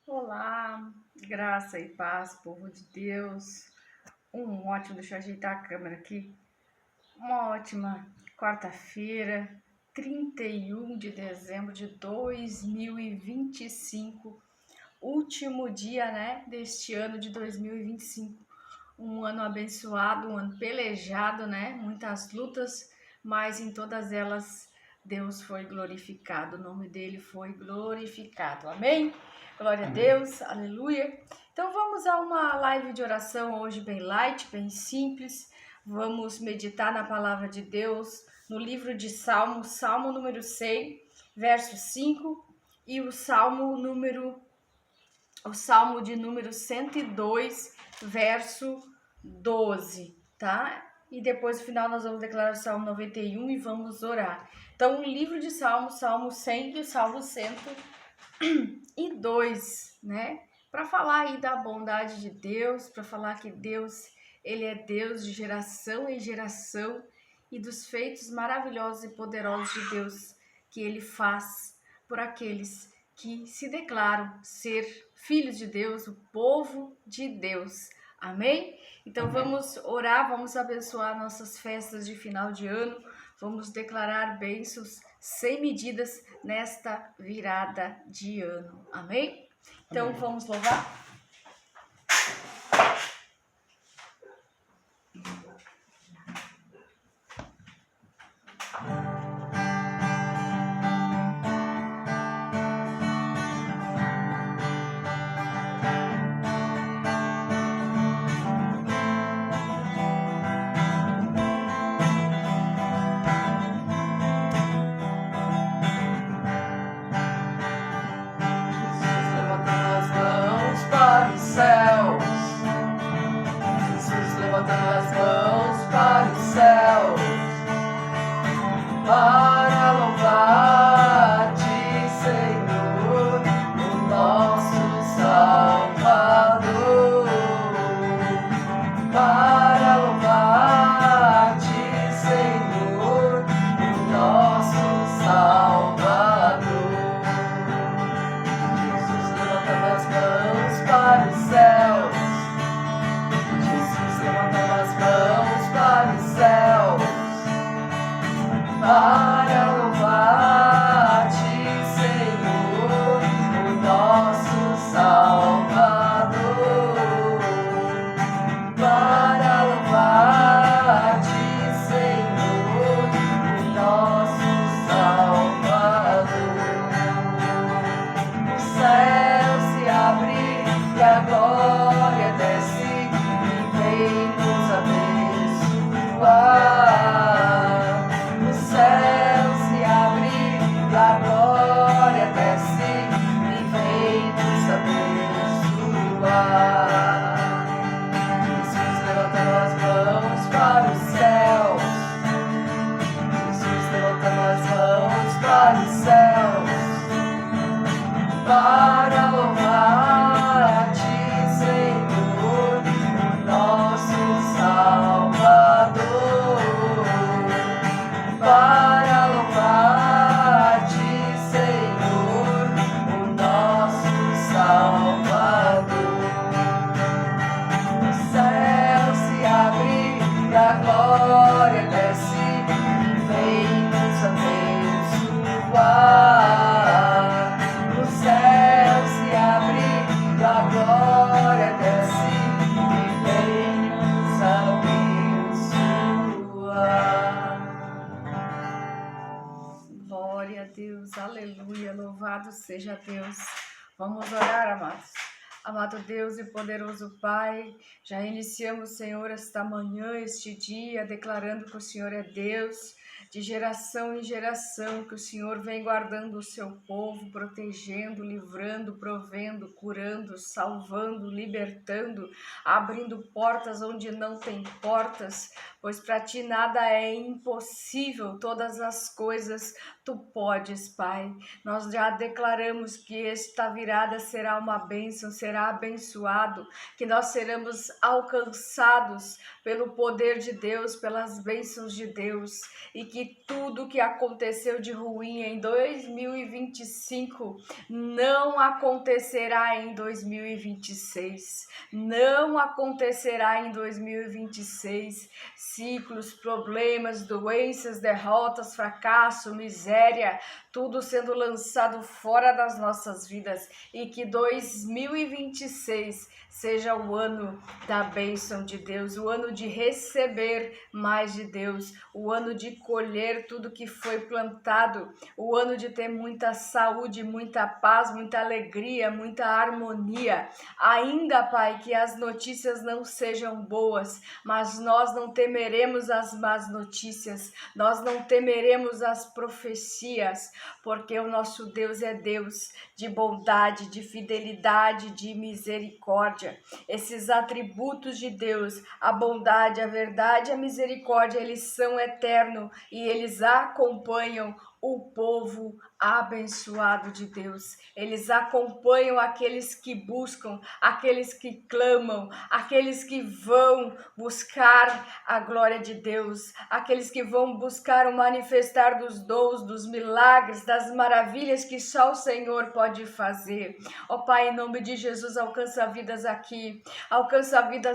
Olá, graça e paz, povo de Deus. Deixa eu ajeitar a câmera aqui. Uma ótima quarta-feira, 31 de dezembro de 2025, último dia, né, deste ano de 2025. Um ano abençoado, um ano pelejado, né? Muitas lutas, mas em todas elas Deus foi glorificado, o nome dele foi glorificado. Amém? Glória a Deus, aleluia. Então vamos a uma live de oração hoje bem light, bem simples. Vamos meditar na palavra de Deus no livro de Salmos, Salmo número 6, verso 5 e o Salmo de número 102, verso 12, tá? E depois no final nós vamos declarar o Salmo 91 e vamos orar. Então, o livro de Salmos, Salmo 100 e o Salmo 102, né? Para falar aí da bondade de Deus, para falar que Deus, ele é Deus de geração em geração e dos feitos maravilhosos e poderosos de Deus que ele faz por aqueles que se declaram ser filhos de Deus, o povo de Deus. Amém? Então vamos orar, vamos abençoar nossas festas de final de ano, vamos declarar bênçãos sem medidas nesta virada de ano. Amém? Então vamos louvar? Para louvar-te, Senhor, o nosso Salvador. Para louvar-te, Senhor, o nosso Salvador. Jesus, levanta as mãos para os céus. Jesus, levanta as mãos para os céus. Para louvar-te, Senhor, o nosso Salvador. Para louvar-te, Senhor, o nosso Salvador. O céu se abre e a glória desce e vem nos abençoar. A glória desce e vem nos abençoar. Jesus levantando as mãos para os céus. Jesus levantando as mãos para os céus. Para louvar-te, Senhor, o nosso Salvador. Para louvar-te, a glória desce e vem nos abençoar. O céu se abre e a glória desce e vem nos abençoar. Glória a Deus, aleluia, louvado seja Deus. Vamos orar, amados. Amado Deus e poderoso Pai, já iniciamos, Senhor, esta manhã, este dia, declarando que o Senhor é Deus, de geração em geração, que o Senhor vem guardando o seu povo, protegendo, livrando, provendo, curando, salvando, libertando, abrindo portas onde não tem portas, pois para ti nada é impossível, todas as coisas Tu podes, Pai. Nós já declaramos que esta virada será uma bênção, será abençoado, que nós seremos alcançados pelo poder de Deus, pelas bênçãos de Deus, e que tudo que aconteceu de ruim em 2025 não acontecerá em 2026. Não acontecerá em 2026. Ciclos, problemas, doenças, derrotas, fracasso, miséria, tudo sendo lançado fora das nossas vidas, e que 2026 seja o ano da bênção de Deus, o ano de receber mais de Deus, o ano de colher tudo que foi plantado, o ano de ter muita saúde, muita paz, muita alegria, muita harmonia. Ainda, Pai, que as notícias não sejam boas, mas nós não temeremos as más notícias, nós não temeremos as profecias, porque o nosso Deus é Deus de bondade, de fidelidade, de misericórdia. Esses atributos de Deus, a bondade, a verdade, a misericórdia, eles são eternos e eles acompanham o povo abençoado de Deus. Eles acompanham aqueles que buscam, aqueles que clamam, aqueles que vão buscar a glória de Deus, aqueles que vão buscar o manifestar dos dons, dos milagres, das maravilhas que só o Senhor pode fazer. Ó Pai, em nome de Jesus, alcança vidas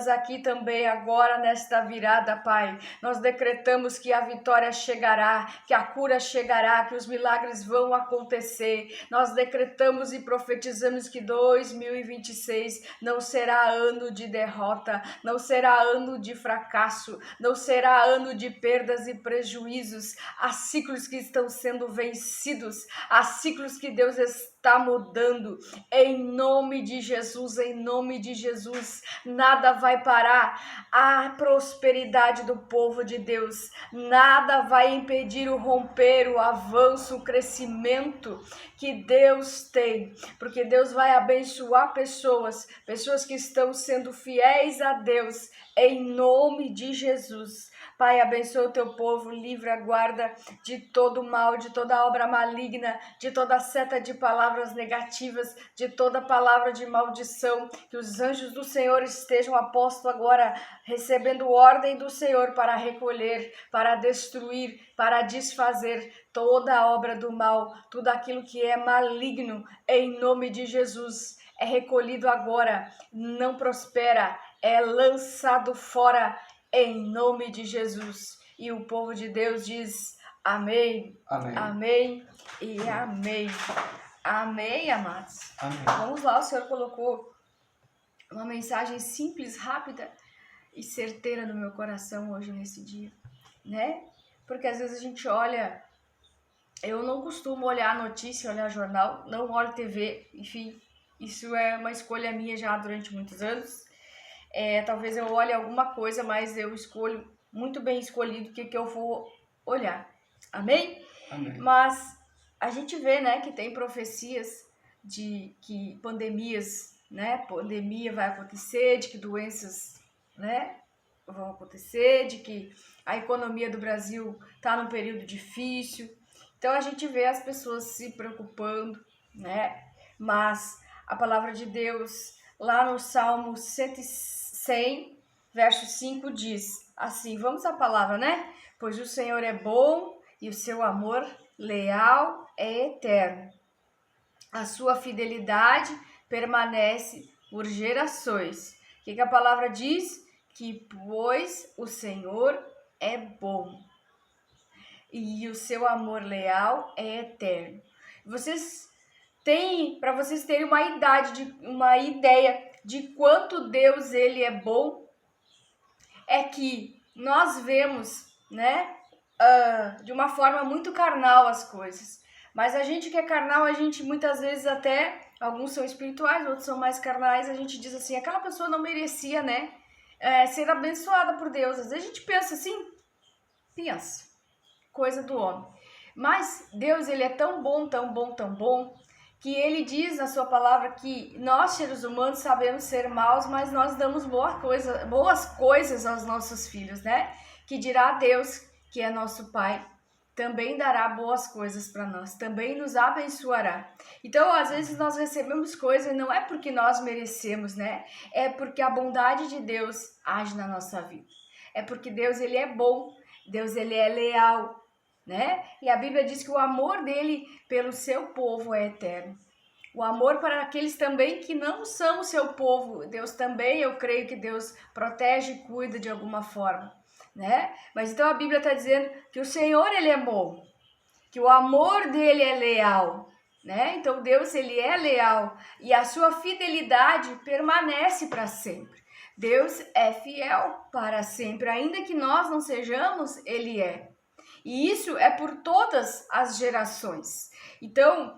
aqui também agora nesta virada, Pai. Nós decretamos que a vitória chegará, que a cura chegará, que os milagres vão acontecer. Nós decretamos e profetizamos que 2026 não será ano de derrota, não será ano de fracasso, não será ano de perdas e prejuízos. Há ciclos que estão sendo vencidos, há ciclos que Deus está mudando. Em nome de Jesus, em nome de Jesus, nada vai parar a prosperidade do povo de Deus, nada vai impedir o romper, o avanço, o crescimento que Deus tem, porque Deus vai abençoar pessoas que estão sendo fiéis a Deus, em nome de Jesus. Pai, abençoa o teu povo, livra, guarda de todo mal, de toda obra maligna, de toda seta de palavras negativas, de toda palavra de maldição. Que os anjos do Senhor estejam apostos agora, recebendo ordem do Senhor para recolher, para destruir, para desfazer toda a obra do mal, tudo aquilo que é maligno, em nome de Jesus. É recolhido agora, não prospera, é lançado fora, em nome de Jesus. E o povo de Deus diz amém, Amém, amém e amém. Amém, amados. amém. Vamos lá, o Senhor colocou uma mensagem simples, rápida e certeira no meu coração hoje, nesse dia, né? Porque às vezes a gente olha, eu não costumo olhar notícia, olhar jornal, não olho TV, enfim, isso é uma escolha minha já durante muitos anos. Talvez eu olhe alguma coisa, mas eu escolho, muito bem escolhido, o que eu vou olhar. Amém? Amém. Mas a gente vê, né, que tem profecias de que pandemias, né, pandemia vai acontecer, de que doenças, né, vão acontecer, de que a economia do Brasil está num período difícil. Então a gente vê as pessoas se preocupando, né? Mas a palavra de Deus, lá no Salmo 100, verso 5, diz assim, vamos à palavra, né? Pois o Senhor é bom e o seu amor leal é eterno. A sua fidelidade permanece por gerações. O que a palavra diz? Que pois o Senhor é bom e o seu amor leal é eterno. Para vocês terem uma ideia de quanto Deus ele é bom, é que nós vemos, né, de uma forma muito carnal as coisas. Mas a gente que é carnal, a gente muitas vezes até, alguns são espirituais, outros são mais carnais, a gente diz assim, aquela pessoa não merecia, né, ser abençoada por Deus. Às vezes a gente pensa assim, coisa do homem. Mas Deus, ele é tão bom, tão bom, tão bom, que ele diz na sua palavra que nós, seres humanos, sabemos ser maus, mas nós damos boas coisas aos nossos filhos, né? Que dirá a Deus, que é nosso Pai, também dará boas coisas para nós, também nos abençoará. Então, às vezes nós recebemos coisas, não é porque nós merecemos, né? É porque a bondade de Deus age na nossa vida. É porque Deus, ele é bom, Deus, ele é leal, né? E a Bíblia diz que o amor dele pelo seu povo é eterno. O amor para aqueles também que não são o seu povo, Deus também, eu creio que Deus protege e cuida de alguma forma, né? Mas então a Bíblia está dizendo que o Senhor, ele é bom, que o amor dele é leal, né? Então Deus, ele é leal e a sua fidelidade permanece para sempre. Deus é fiel para sempre, ainda que nós não sejamos, ele é. E isso é por todas as gerações. Então,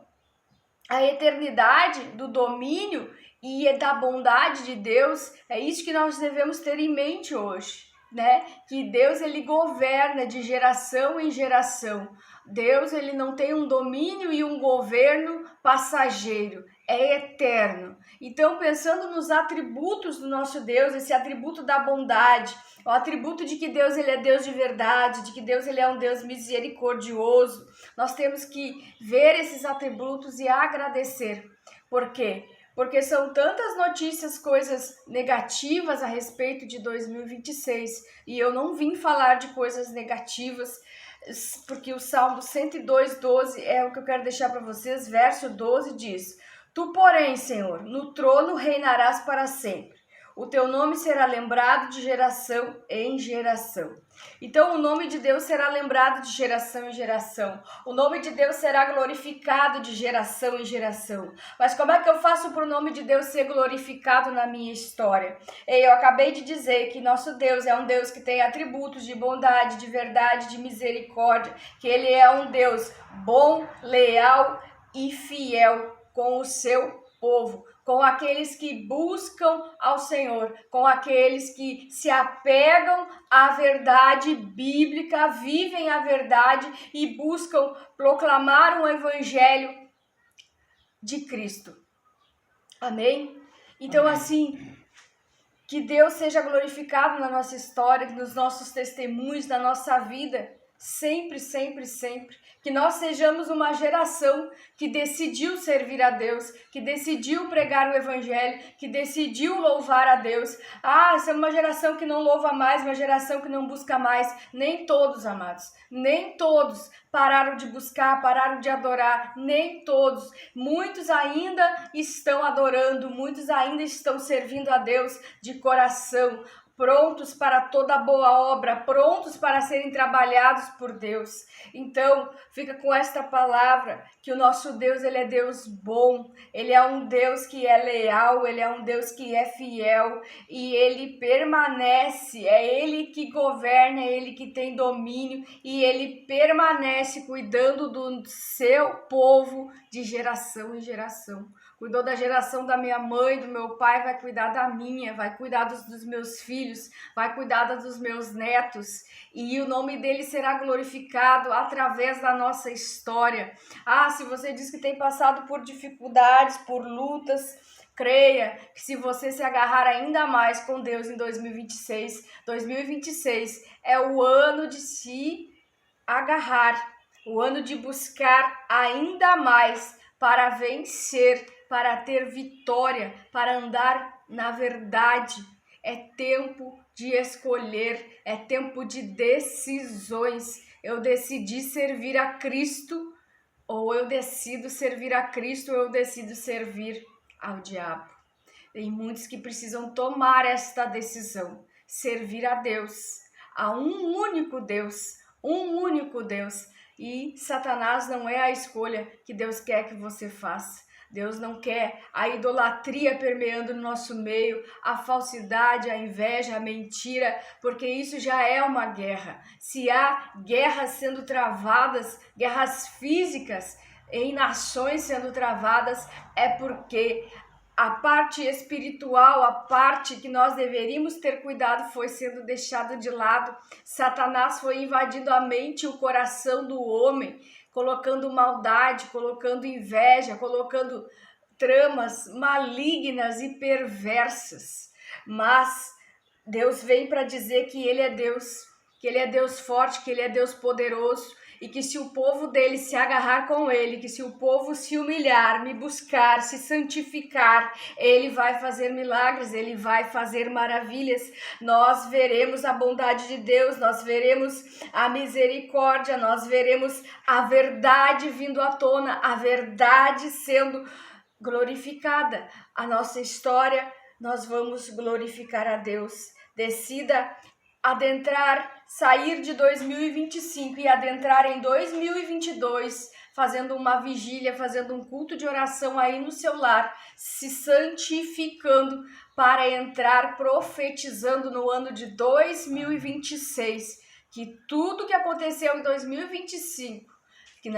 a eternidade do domínio e da bondade de Deus, é isso que nós devemos ter em mente hoje, né? Que Deus, ele governa de geração em geração. Deus, ele não tem um domínio e um governo passageiro, é eterno. Então, pensando nos atributos do nosso Deus, esse atributo da bondade, o atributo de que Deus, ele é Deus de verdade, de que Deus, ele é um Deus misericordioso, nós temos que ver esses atributos e agradecer. Por quê? Porque são tantas notícias, coisas negativas a respeito de 2026, e eu não vim falar de coisas negativas, porque o Salmo 102:12 é o que eu quero deixar para vocês. Verso 12 diz: Tu, porém, Senhor, no trono reinarás para sempre. O teu nome será lembrado de geração em geração. Então, o nome de Deus será lembrado de geração em geração. O nome de Deus será glorificado de geração em geração. Mas como é que eu faço para o nome de Deus ser glorificado na minha história? Eu acabei de dizer que nosso Deus é um Deus que tem atributos de bondade, de verdade, de misericórdia, que Ele é um Deus bom, leal e fiel com o seu povo, com aqueles que buscam ao Senhor, com aqueles que se apegam à verdade bíblica, vivem a verdade e buscam proclamar um evangelho de Cristo. Amém? Então, assim, que Deus seja glorificado na nossa história, nos nossos testemunhos, na nossa vida, sempre, sempre, sempre. Que nós sejamos uma geração que decidiu servir a Deus, que decidiu pregar o evangelho, que decidiu louvar a Deus. Essa é uma geração que não louva mais, uma geração que não busca mais. Nem todos, amados, nem todos pararam de buscar, pararam de adorar, nem todos. Muitos ainda estão adorando, muitos ainda estão servindo a Deus de coração, prontos para toda boa obra, prontos para serem trabalhados por Deus. Então, fica com esta palavra, que o nosso Deus, ele é Deus bom, ele é um Deus que é leal, ele é um Deus que é fiel, e ele permanece, é ele que governa, é ele que tem domínio, e ele permanece cuidando do seu povo de geração em geração. Cuidou da geração da minha mãe, do meu pai, vai cuidar da minha, vai cuidar dos meus filhos, vai cuidar dos meus netos. E o nome dele será glorificado através da nossa história. Se você diz que tem passado por dificuldades, por lutas, creia que se você se agarrar ainda mais com Deus em 2026 é o ano de se agarrar, o ano de buscar ainda mais para vencer, para ter vitória, para andar na verdade. É tempo de escolher, é tempo de decisões. Eu decidi servir a Cristo, ou eu decido servir a Cristo, ou eu decido servir ao diabo. Tem muitos que precisam tomar esta decisão, servir a Deus, a um único Deus, e Satanás não é a escolha que Deus quer que você faça. Deus não quer a idolatria permeando no nosso meio, a falsidade, a inveja, a mentira, porque isso já é uma guerra. Se há guerras sendo travadas, guerras físicas em nações sendo travadas, é porque a parte espiritual, a parte que nós deveríamos ter cuidado foi sendo deixada de lado. Satanás foi invadindo a mente e o coração do homem, colocando maldade, colocando inveja, colocando tramas malignas e perversas. Mas Deus vem para dizer que Ele é Deus, que Ele é Deus forte, que Ele é Deus poderoso, e que se o povo dele se agarrar com ele, que se o povo se humilhar, me buscar, se santificar, ele vai fazer milagres, ele vai fazer maravilhas. Nós veremos a bondade de Deus, nós veremos a misericórdia, nós veremos a verdade vindo à tona, a verdade sendo glorificada. A nossa história, nós vamos glorificar a Deus. Decida adentrar, sair de 2025 e adentrar em 2022, fazendo uma vigília, fazendo um culto de oração aí no seu lar, se santificando para entrar profetizando no ano de 2026, que tudo que aconteceu em 2025, que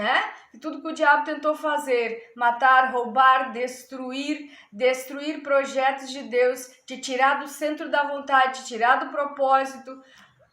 tudo que o diabo tentou fazer, matar, roubar, destruir projetos de Deus, te tirar do centro da vontade, te tirar do propósito,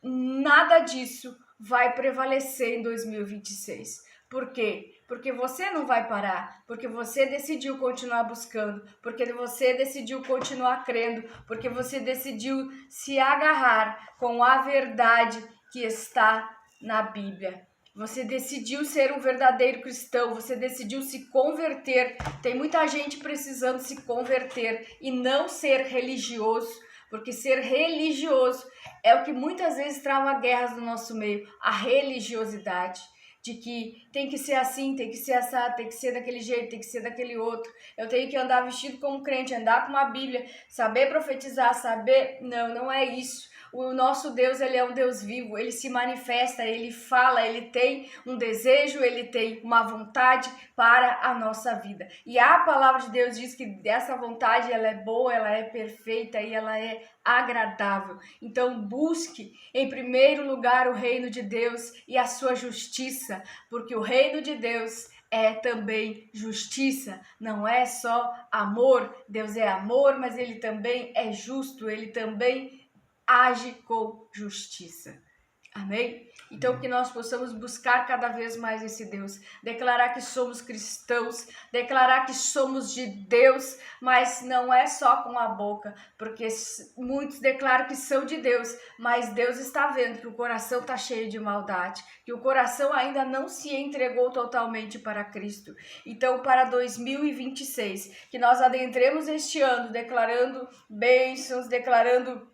nada disso vai prevalecer em 2026. Por quê? Porque você não vai parar, porque você decidiu continuar buscando, porque você decidiu continuar crendo, porque você decidiu se agarrar com a verdade que está na Bíblia. Você decidiu ser um verdadeiro cristão, você decidiu se converter. Tem muita gente precisando se converter e não ser religioso, porque ser religioso é o que muitas vezes trava guerras no nosso meio, a religiosidade. De que tem que ser assim, tem que ser assado, tem que ser daquele jeito, tem que ser daquele outro. Eu tenho que andar vestido como crente, andar com uma Bíblia, saber profetizar, saber... Não é isso. O nosso Deus, ele é um Deus vivo, ele se manifesta, ele fala, ele tem um desejo, ele tem uma vontade para a nossa vida. E a palavra de Deus diz que dessa vontade, ela é boa, ela é perfeita e ela é agradável. Então busque em primeiro lugar o reino de Deus e a sua justiça, porque o reino de Deus é também justiça, não é só amor. Deus é amor, mas ele também é justo, ele também age com justiça. Amém? Então que nós possamos buscar cada vez mais esse Deus, declarar que somos cristãos, declarar que somos de Deus, mas não é só com a boca, porque muitos declaram que são de Deus, mas Deus está vendo que o coração está cheio de maldade, que o coração ainda não se entregou totalmente para Cristo. Então para 2026, que nós adentremos este ano declarando bênçãos, declarando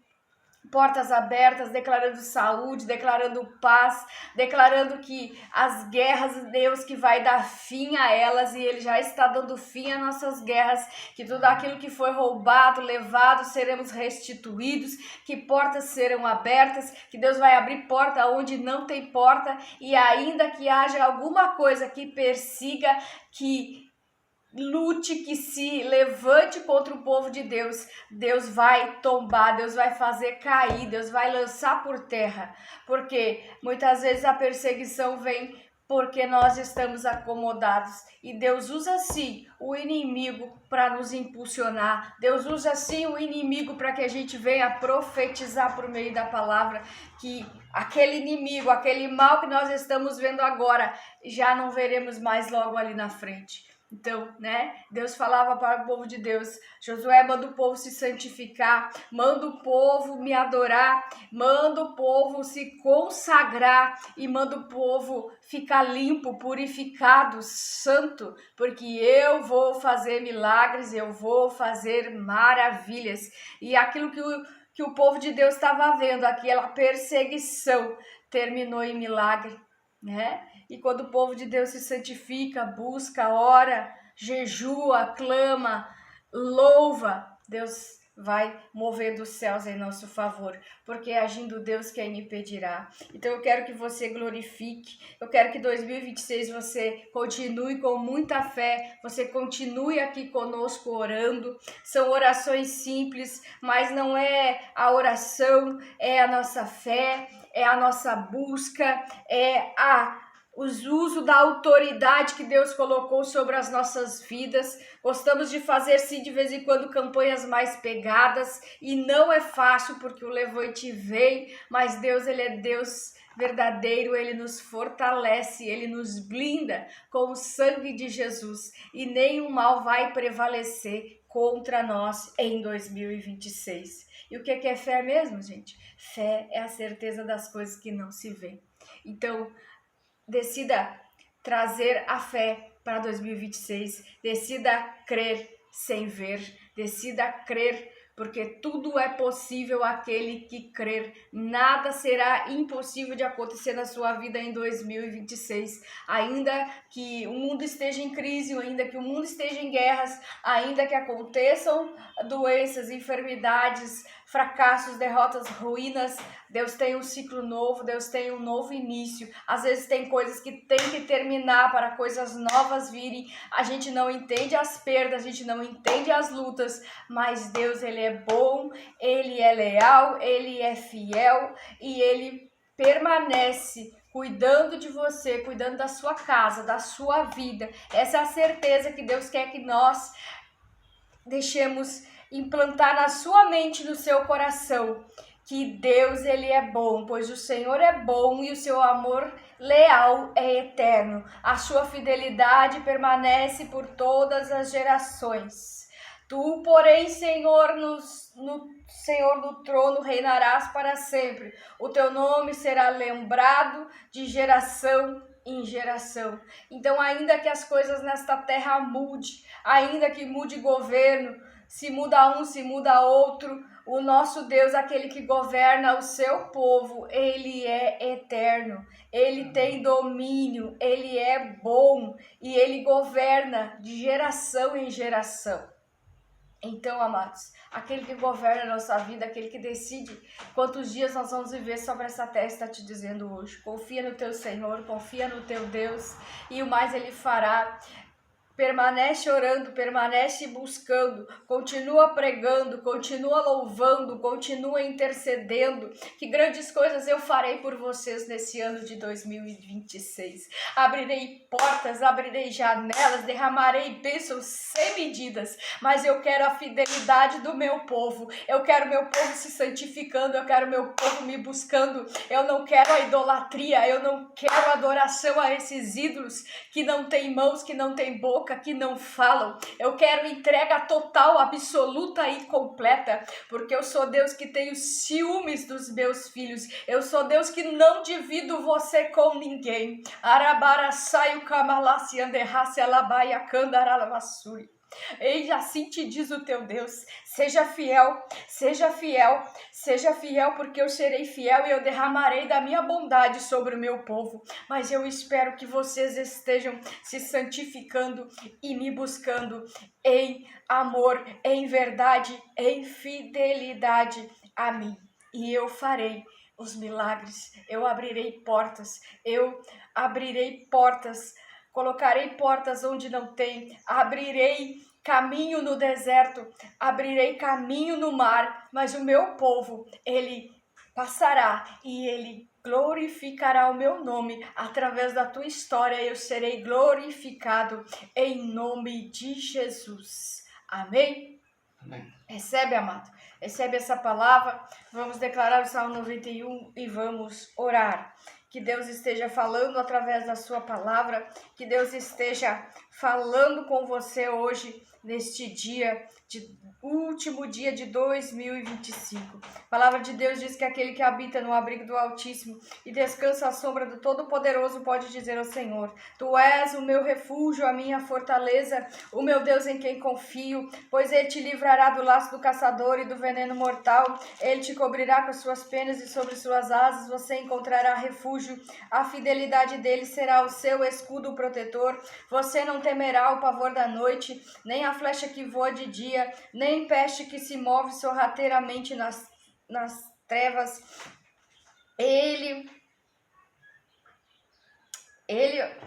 portas abertas, declarando saúde, declarando paz, declarando que as guerras, Deus que vai dar fim a elas, e Ele já está dando fim a nossas guerras, que tudo aquilo que foi roubado, levado, seremos restituídos, que portas serão abertas, que Deus vai abrir porta onde não tem porta, e ainda que haja alguma coisa que persiga, que lute, que se levante contra o povo de Deus, Deus vai tombar, Deus vai fazer cair, Deus vai lançar por terra, porque muitas vezes a perseguição vem porque nós estamos acomodados, e Deus usa sim o inimigo para nos impulsionar, Deus usa sim o inimigo para que a gente venha profetizar por meio da palavra, que aquele inimigo, aquele mal que nós estamos vendo agora, já não veremos mais logo ali na frente. Então, Deus falava para o povo de Deus: Josué, manda o povo se santificar, manda o povo me adorar, manda o povo se consagrar e manda o povo ficar limpo, purificado, santo, porque eu vou fazer milagres, eu vou fazer maravilhas. E aquilo que o povo de Deus estava vendo, aquela perseguição, terminou em milagre, E quando o povo de Deus se santifica, busca, ora, jejua, clama, louva, Deus vai movendo os céus em nosso favor, porque agindo Deus, quem impedirá? Então eu quero que você glorifique, eu quero que 2026 você continue com muita fé, você continue aqui conosco orando. São orações simples, mas não é a oração, é a nossa fé, é a nossa busca, é o uso da autoridade que Deus colocou sobre as nossas vidas. Gostamos de fazer, sim, de vez em quando, campanhas mais pegadas, e não é fácil, porque o levante vem, mas Deus, Ele é Deus verdadeiro, Ele nos fortalece, Ele nos blinda com o sangue de Jesus, e nenhum mal vai prevalecer contra nós em 2026. E o que é fé mesmo, gente? Fé é a certeza das coisas que não se vê. Então, decida trazer a fé para 2026. Decida crer sem ver. Decida crer, porque tudo é possível àquele que crer. Nada será impossível de acontecer na sua vida em 2026. Ainda que o mundo esteja em crise, ainda que o mundo esteja em guerras, ainda que aconteçam doenças, enfermidades, fracassos, derrotas, ruínas, Deus tem um ciclo novo, Deus tem um novo início. Às vezes tem coisas que tem que terminar para coisas novas virem. A gente não entende as perdas, a gente não entende as lutas, mas Deus, Ele é bom, Ele é leal, Ele é fiel e Ele permanece cuidando de você, cuidando da sua casa, da sua vida. Essa é a certeza que Deus quer que nós deixemos implantar na sua mente, no seu coração, que Deus, Ele é bom, pois o Senhor é bom e o seu amor leal é eterno. A sua fidelidade permanece por todas as gerações. Tu, porém, Senhor, no trono reinarás para sempre. O teu nome será lembrado de geração em geração. Então, ainda que as coisas nesta terra mude, ainda que mude governo, se muda um, se muda outro, o nosso Deus, aquele que governa o seu povo, Ele é eterno, Ele tem domínio, Ele é bom e Ele governa de geração em geração. Então, amados, aquele que governa a nossa vida, aquele que decide quantos dias nós vamos viver sobre essa terra, está te dizendo hoje: confia no teu Senhor, confia no teu Deus e o mais Ele fará. Permanece orando, permanece buscando, continua pregando, continua louvando, continua intercedendo. Que grandes coisas eu farei por vocês nesse ano de 2026. Abrirei portas, abrirei janelas, derramarei bênçãos sem medidas. Mas eu quero a fidelidade do meu povo. Eu quero meu povo se santificando, eu quero meu povo me buscando. Eu não quero a idolatria, eu não quero adoração a esses ídolos que não têm mãos, que não têm boca, que não falam. Eu quero entrega total, absoluta e completa, porque eu sou Deus que tenho ciúmes dos meus filhos. Eu sou Deus que não divido você com ninguém. Arabara saio kamalassi anderrasse alabaia candaralavassuri. Ei, assim te diz o teu Deus: seja fiel, seja fiel, seja fiel, porque eu serei fiel e eu derramarei da minha bondade sobre o meu povo. Mas eu espero que vocês estejam se santificando e me buscando em amor, em verdade, em fidelidade a mim. E eu farei os milagres, eu abrirei portas, colocarei portas onde não tem, abrirei caminho no deserto, abrirei caminho no mar, mas o meu povo, ele passará e ele glorificará o meu nome. Através da tua história eu serei glorificado em nome de Jesus. Amém? Amém. Recebe, amado. Recebe essa palavra. Vamos declarar o Salmo 91 e vamos orar. Que Deus esteja falando através da sua palavra, que Deus esteja falando com você hoje, neste último dia de 2025. A palavra de Deus diz que aquele que habita no abrigo do Altíssimo e descansa à sombra do Todo-Poderoso pode dizer ao Senhor: Tu és o meu refúgio, a minha fortaleza, o meu Deus em quem confio, pois Ele te livrará do laço do caçador e do veneno mortal. Ele te cobrirá com as suas penas e sobre suas asas você encontrará refúgio. A fidelidade dele será o seu escudo protetor. Você não temerá o pavor da noite, nem a flecha que voa de dia, nem peste que se move sorrateiramente nas trevas. Ele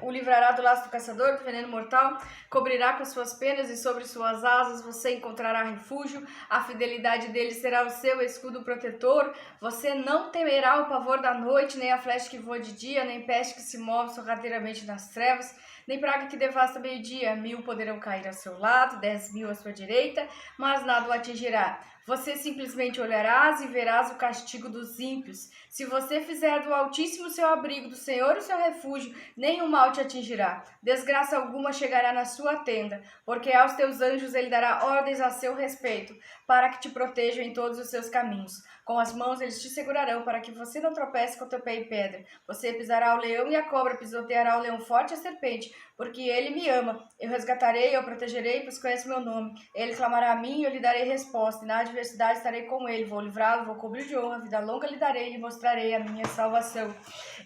o livrará do laço do caçador, do veneno mortal, cobrirá com suas penas e sobre suas asas você encontrará refúgio. A fidelidade dele será o seu escudo protetor. Você não temerá o pavor da noite, nem a flecha que voa de dia, nem peste que se move sorrateiramente nas trevas. nem praga que devasta meio-dia. 1.000 poderão cair ao seu lado, 10.000 à sua direita, mas nada o atingirá. Você simplesmente olharás e verás o castigo dos ímpios. Se você fizer do Altíssimo seu abrigo, do Senhor o seu refúgio, nenhum mal te atingirá. Desgraça alguma chegará na sua tenda, porque aos teus anjos ele dará ordens a seu respeito, para que te protejam em todos os seus caminhos. Com as mãos eles te segurarão, para que você não tropece com o teu pé em pedra. Você pisará o leão e a cobra, pisoteará o leão forte e a serpente, porque ele me ama. Eu resgatarei, eu protegerei, pois conhece meu nome. Ele clamará a mim e eu lhe darei resposta, e na adversidade estarei com ele. Vou livrá-lo, vou cobrir de honra, vida longa lhe darei e lhe mostrarei a minha salvação.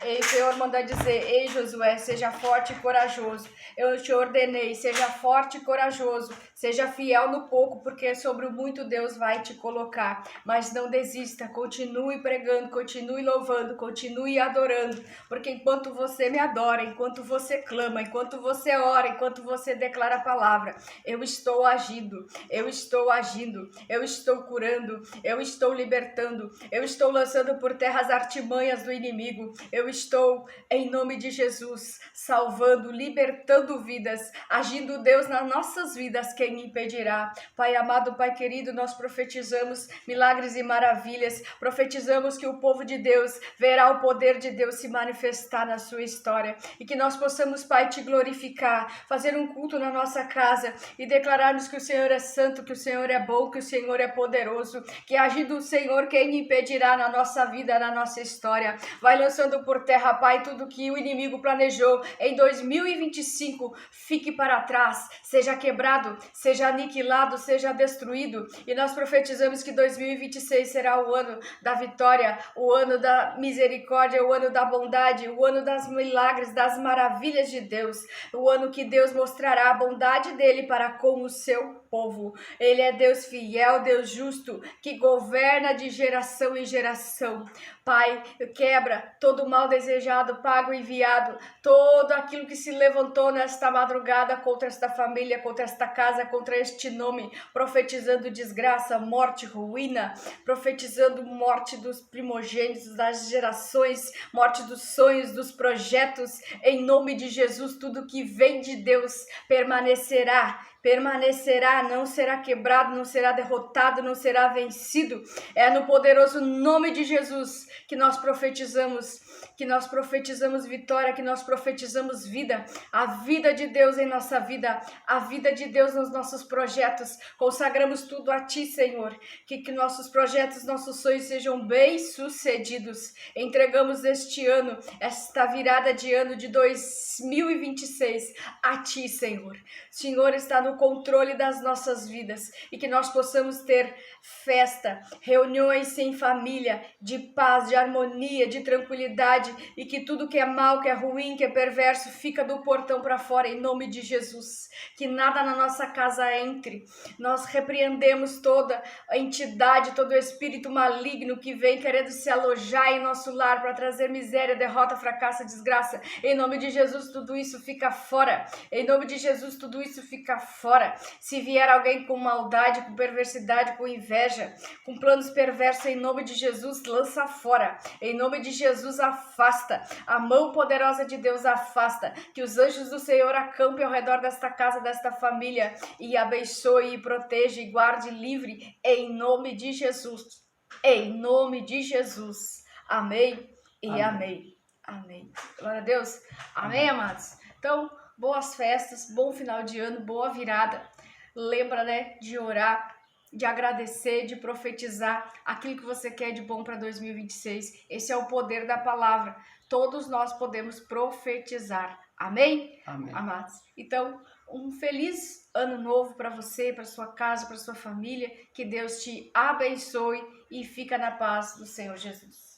E o Senhor mandou dizer: ei, Josué, seja forte e corajoso. Eu te ordenei, seja forte e corajoso. Seja fiel no pouco, porque sobre o muito Deus vai te colocar. Mas não desista, continue pregando, continue louvando, continue adorando. Porque enquanto você me adora, enquanto você clama, enquanto você ora, enquanto você declara a palavra, eu estou agindo, eu estou agindo, eu estou curando, eu estou libertando, eu estou lançando por terra as artimanhas do inimigo, eu estou, em nome de Jesus, salvando, libertando vidas, agindo Deus nas nossas vidas, quem impedirá? Pai amado, Pai querido, nós profetizamos milagres e maravilhas, profetizamos que o povo de Deus verá o poder de Deus se manifestar na sua história, e que nós possamos, Pai, te glorificar, fazer um culto na nossa casa e declararmos que o Senhor é santo, que o Senhor é bom, que o Senhor é poderoso, que agindo o Senhor, quem impedirá na nossa vida, na nossa história. Vai lançando por terra, Pai, tudo que o inimigo planejou em 2025, fique para trás, seja quebrado, seja aniquilado, seja destruído, e nós profetizamos que 2026 será o ano da vitória, o ano da misericórdia, o ano da bondade, o ano das milagres, das maravilhas de Deus, o ano que Deus mostrará a bondade dele para com o seu povo. Ele é Deus fiel, Deus justo, que governa de geração em geração. Pai, quebra todo o mal desejado, pago enviado, todo aquilo que se levantou nesta madrugada contra esta família, contra esta casa, contra este nome, profetizando desgraça, morte, ruína, profetizando morte dos primogênitos, das gerações, morte dos sonhos, dos projetos, em nome de Jesus. Tudo que vem de Deus permanecerá, não será quebrado, não será derrotado, não será vencido. É no poderoso nome de Jesus que nós profetizamos vitória, que nós profetizamos vida, a vida de Deus em nossa vida, a vida de Deus nos nossos projetos. Consagramos tudo a Ti, Senhor, que nossos projetos, nossos sonhos sejam bem-sucedidos. Entregamos este ano, esta virada de ano de 2026 a Ti, Senhor. O Senhor está no controle das nossas vidas, e que nós possamos ter festa, reuniões em família, de paz, de harmonia, de tranquilidade, e que tudo que é mal, que é ruim, que é perverso, fica do portão para fora, em nome de Jesus. Que nada na nossa casa entre. Nós repreendemos toda a entidade, todo o espírito maligno que vem querendo se alojar em nosso lar para trazer miséria, derrota, fracasso, desgraça. Em nome de Jesus, tudo isso fica fora. Em nome de Jesus, tudo isso fica fora. Se vier alguém com maldade, com perversidade, com inveja, com planos perversos, em nome de Jesus, lança fora. Em nome de Jesus, afasta. A mão poderosa de Deus afasta. Que os anjos do Senhor acampem ao redor desta casa, desta família, e abençoe, e proteja, e guarde livre, em nome de Jesus. Em nome de Jesus. Amém e amém. Amém. Glória a Deus. Amém, amados? Então, boas festas, bom final de ano, boa virada. Lembra, né, de orar, de agradecer, de profetizar aquilo que você quer de bom para 2026. Esse é o poder da palavra. Todos nós podemos profetizar. Amém? Amém. Amados. Então, um feliz ano novo para você, para sua casa, para sua família. Que Deus te abençoe e fica na paz do Senhor Jesus.